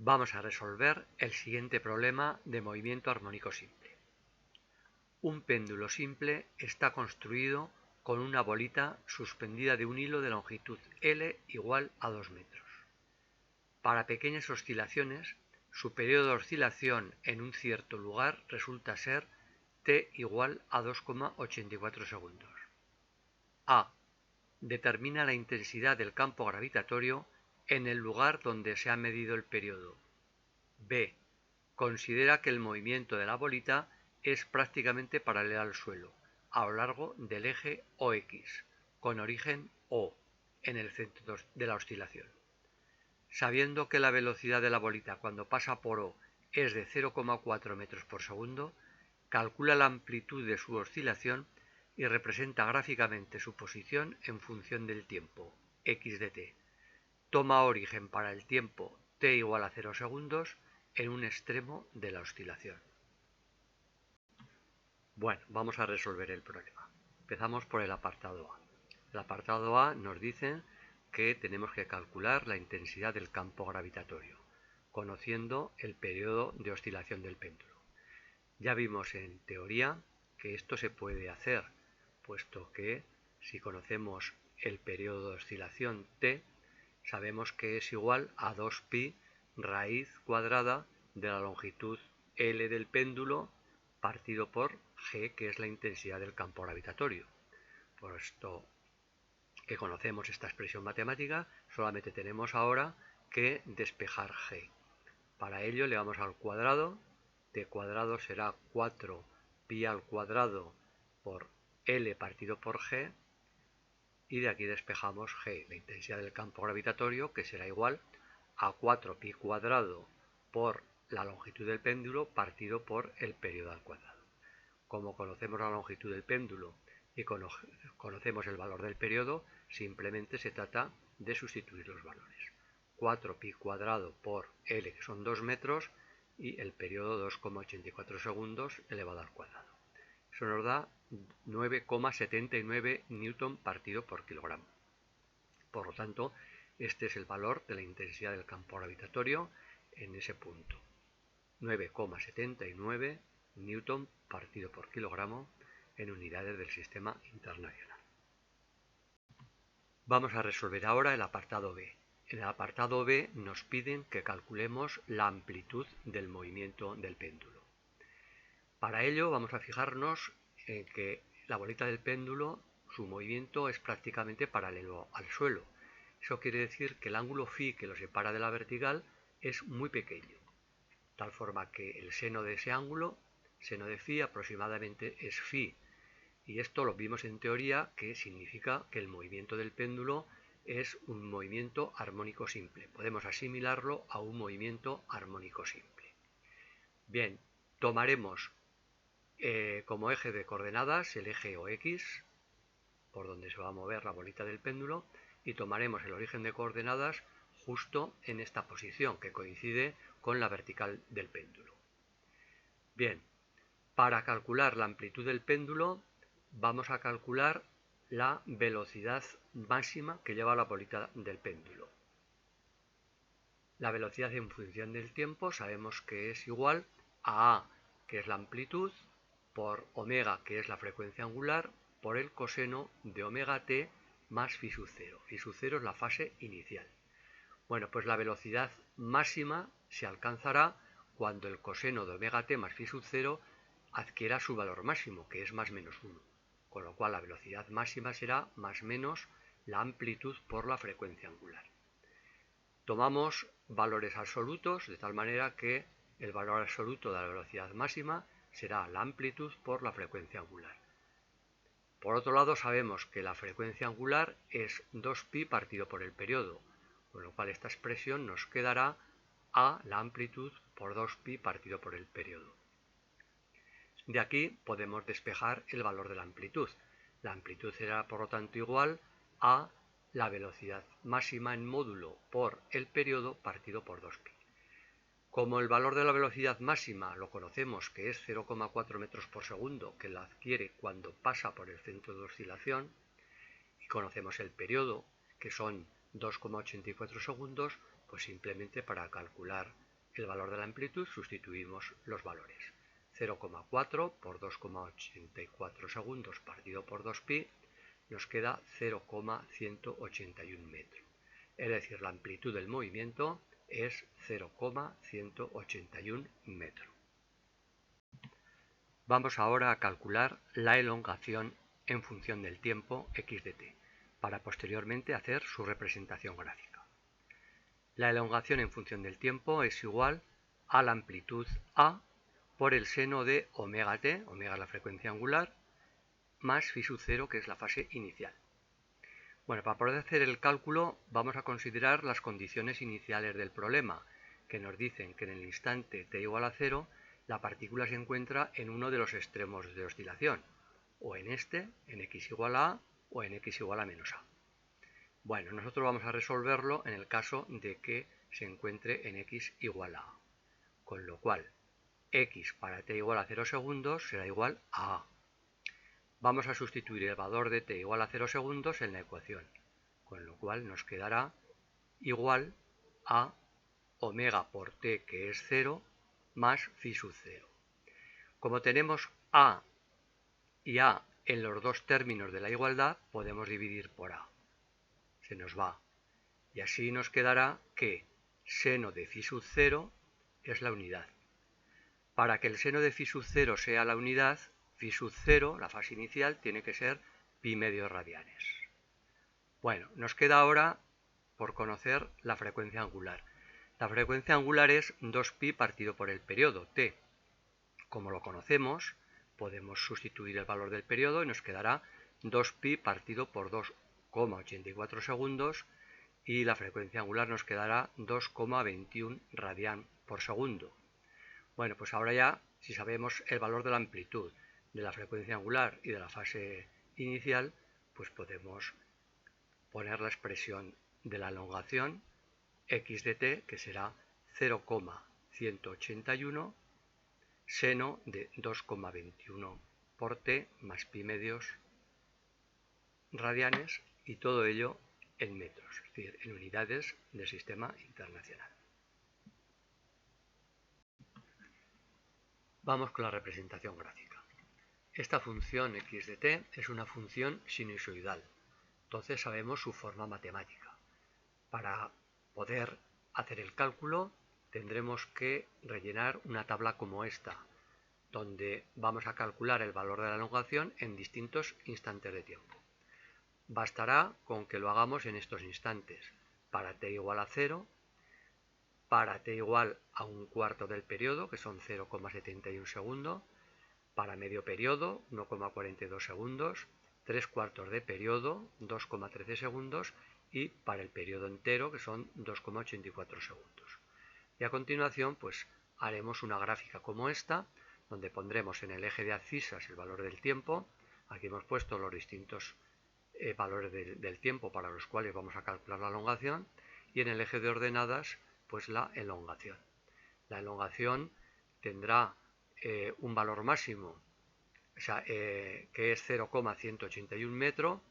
Vamos a resolver el siguiente problema de movimiento armónico simple. Un péndulo simple está construido con una bolita suspendida de un hilo de longitud L igual a 2 metros. Para pequeñas oscilaciones, su periodo de oscilación en un cierto lugar resulta ser t igual a 2,84 segundos. A. Determina la intensidad del campo gravitatorio en el lugar donde se ha medido el periodo. B. Considera que el movimiento de la bolita es prácticamente paralelo al suelo, a lo largo del eje OX, con origen O, en el centro de la oscilación. Sabiendo que la velocidad de la bolita cuando pasa por O es de 0,4 metros por segundo, calcula la amplitud de su oscilación y representa gráficamente su posición en función del tiempo, x de t. Toma origen para el tiempo t igual a 0 segundos en un extremo de la oscilación. Bueno, vamos a resolver el problema. Empezamos por el apartado A. El apartado A nos dice que tenemos que calcular la intensidad del campo gravitatorio, conociendo el periodo de oscilación del péndulo. Ya vimos en teoría que esto se puede hacer, puesto que si conocemos el periodo de oscilación t, sabemos que es igual a 2pi raíz cuadrada de la longitud L del péndulo partido por G, que es la intensidad del campo gravitatorio. Puesto que conocemos esta expresión matemática, solamente tenemos ahora que despejar G. Para ello le vamos al cuadrado, t cuadrado será 4pi al cuadrado por L partido por G, y de aquí despejamos G, la intensidad del campo gravitatorio, que será igual a 4pi cuadrado por la longitud del péndulo partido por el periodo al cuadrado. Como conocemos la longitud del péndulo y conocemos el valor del periodo, simplemente se trata de sustituir los valores. 4pi cuadrado por L, que son 2 metros, y el periodo 2,84 segundos elevado al cuadrado. Eso nos da 9,79 newton partido por kilogramo. Por lo tanto, este es el valor de la intensidad del campo gravitatorio en ese punto. 9,79 newton partido por kilogramo en unidades del sistema internacional. Vamos a resolver ahora el apartado B. En el apartado B nos piden que calculemos la amplitud del movimiento del péndulo. Para ello vamos a fijarnos en que la bolita del péndulo, su movimiento es prácticamente paralelo al suelo. Eso quiere decir que el ángulo φ que lo separa de la vertical es muy pequeño, de tal forma que el seno de ese ángulo, seno de φ, aproximadamente es φ. Y esto lo vimos en teoría, que significa que el movimiento del péndulo es un movimiento armónico simple. Podemos asimilarlo a un movimiento armónico simple. Bien, tomaremos como eje de coordenadas el eje OX, por donde se va a mover la bolita del péndulo, y tomaremos el origen de coordenadas justo en esta posición, que coincide con la vertical del péndulo. Bien, para calcular la amplitud del péndulo, vamos a calcular la velocidad máxima que lleva la bolita del péndulo. La velocidad en función del tiempo sabemos que es igual a, que es la amplitud, por omega, que es la frecuencia angular, por el coseno de omega t más phi sub 0. Phi sub 0 es la fase inicial. Bueno, pues la velocidad máxima se alcanzará cuando el coseno de omega t más phi sub 0 adquiera su valor máximo, que es más menos 1. Con lo cual la velocidad máxima será más menos la amplitud por la frecuencia angular. Tomamos valores absolutos, de tal manera que el valor absoluto de la velocidad máxima será la amplitud por la frecuencia angular. Por otro lado, sabemos que la frecuencia angular es 2pi partido por el periodo, con lo cual esta expresión nos quedará a la amplitud por 2pi partido por el periodo. De aquí podemos despejar el valor de la amplitud. La amplitud será, por lo tanto, igual a la velocidad máxima en módulo por el periodo partido por 2pi. Como el valor de la velocidad máxima lo conocemos, que es 0,4 metros por segundo, que la adquiere cuando pasa por el centro de oscilación, y conocemos el periodo, que son 2,84 segundos, pues simplemente para calcular el valor de la amplitud, sustituimos los valores. 0,4 por 2,84 segundos partido por 2pi nos queda 0,181 metros. Es decir, la amplitud del movimiento es 0,181 metros. Vamos ahora a calcular la elongación en función del tiempo x de t, para posteriormente hacer su representación gráfica. La elongación en función del tiempo es igual a la amplitud a por el seno de omega t, omega es la frecuencia angular, más phi sub 0, que es la fase inicial. Bueno, para poder hacer el cálculo vamos a considerar las condiciones iniciales del problema, que nos dicen que en el instante t igual a 0, la partícula se encuentra en uno de los extremos de oscilación, o en este, en x igual a a, o en x igual a menos a. Bueno, nosotros vamos a resolverlo en el caso de que se encuentre en x igual a a, con lo cual x para t igual a 0 segundos será igual a a. Vamos a sustituir el valor de t igual a 0 segundos en la ecuación, con lo cual nos quedará igual a omega por t, que es 0, más phi sub 0. Como tenemos a y a en los dos términos de la igualdad, podemos dividir por a. Se nos va. Y así nos quedará que seno de phi sub 0 es la unidad. Para que el seno de phi sub 0 sea la unidad, phi sub 0, la fase inicial, tiene que ser pi medios radianes. Bueno, nos queda ahora por conocer la frecuencia angular. La frecuencia angular es 2pi partido por el periodo t. Como lo conocemos, podemos sustituir el valor del periodo y nos quedará 2pi partido por 2,84 segundos y la frecuencia angular nos quedará 2,21 radian por segundo. Bueno, pues ahora ya, si sabemos el valor de la amplitud, de la frecuencia angular y de la fase inicial, pues podemos poner la expresión de la elongación x de t, que será 0,181 seno de 2,21 por t más pi medios radianes, y todo ello en metros, es decir, en unidades del sistema internacional. Vamos con la representación gráfica. Esta función x de t es una función sinusoidal, entonces sabemos su forma matemática. Para poder hacer el cálculo tendremos que rellenar una tabla como esta, donde vamos a calcular el valor de la elongación en distintos instantes de tiempo. Bastará con que lo hagamos en estos instantes, para t igual a 0, para t igual a un cuarto del periodo, que son 0,71 segundos, para medio periodo, 1,42 segundos, 3 cuartos de periodo, 2,13 segundos, y para el periodo entero, que son 2,84 segundos. Y a continuación, pues haremos una gráfica como esta, donde pondremos en el eje de abscisas el valor del tiempo. Aquí hemos puesto los distintos valores del tiempo para los cuales vamos a calcular la elongación, y en el eje de ordenadas, pues la elongación. La elongación tendrá un valor máximo, o sea, que es 0,181 metros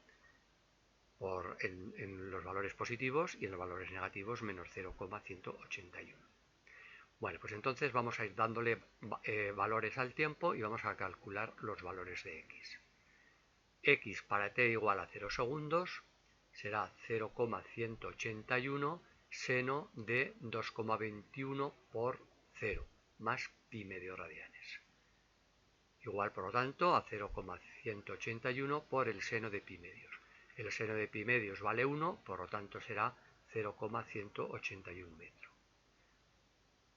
en los valores positivos, y en los valores negativos menos 0,181. Bueno, pues entonces vamos a ir dándole valores al tiempo y vamos a calcular los valores de x. X para t igual a 0 segundos será 0,181 seno de 2,21 por 0 más pi medios radianes. Igual, por lo tanto, a 0,181 por el seno de pi medios. El seno de pi medios vale 1, por lo tanto será 0,181 metros.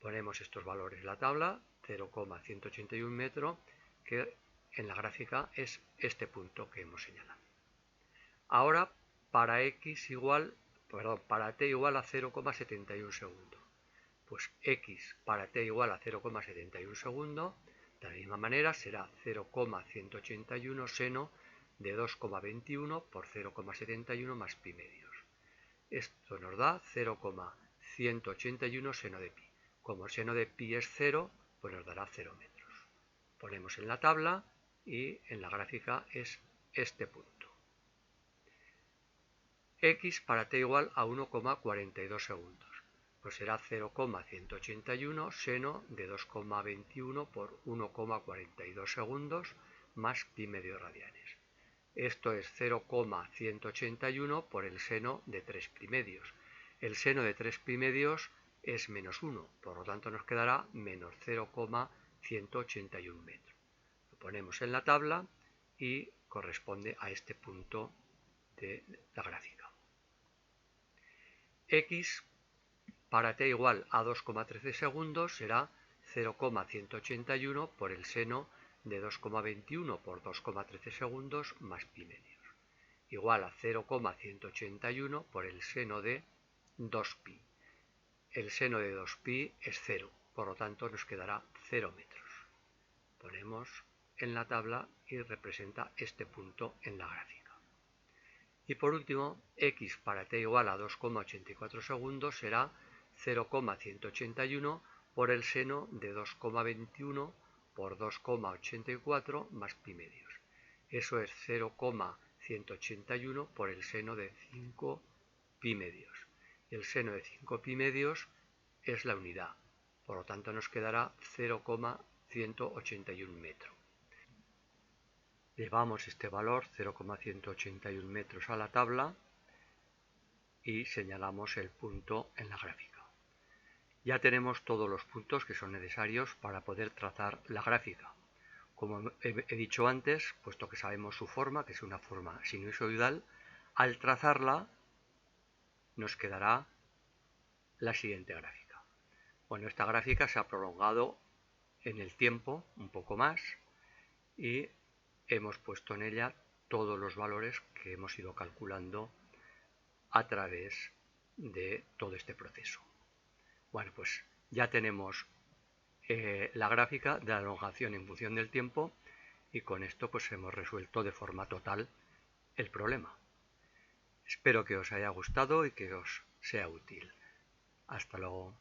Ponemos estos valores en la tabla, 0,181 metros, que en la gráfica es este punto que hemos señalado. Ahora, para t igual a 0,71 segundos. Pues x para t igual a 0,71 segundos, de la misma manera será 0,181 seno de 2,21 por 0,71 más pi medios. Esto nos da 0,181 seno de pi. Como el seno de pi es 0, pues nos dará 0 metros. Ponemos en la tabla y en la gráfica es este punto. X para t igual a 1,42 segundos. Pues será 0,181 seno de 2,21 por 1,42 segundos más pi medios radianes. Esto es 0,181 por el seno de 3 pi medios. El seno de 3 pi medios es menos 1, por lo tanto nos quedará menos 0,181 metros. Lo ponemos en la tabla y corresponde a este punto de la gráfica. X para t igual a 2,13 segundos será 0,181 por el seno de 2,21 por 2,13 segundos más pi medios, igual a 0,181 por el seno de 2pi. El seno de 2pi es 0, por lo tanto nos quedará 0 metros. Ponemos en la tabla y representa este punto en la gráfica. Y por último, x para t igual a 2,84 segundos será 0,181 por el seno de 2,21 por 2,84 más pi medios. Eso es 0,181 por el seno de 5 pi medios. Y el seno de 5 pi medios es la unidad, por lo tanto nos quedará 0,181 metros. Llevamos este valor 0,181 metros a la tabla y señalamos el punto en la gráfica. Ya tenemos todos los puntos que son necesarios para poder trazar la gráfica. Como he dicho antes, puesto que sabemos su forma, que es una forma sinusoidal, al trazarla nos quedará la siguiente gráfica. Bueno, esta gráfica se ha prolongado en el tiempo un poco más y hemos puesto en ella todos los valores que hemos ido calculando a través de todo este proceso. Bueno, pues ya tenemos la gráfica de la elongación en función del tiempo y con esto pues hemos resuelto de forma total el problema. Espero que os haya gustado y que os sea útil. Hasta luego.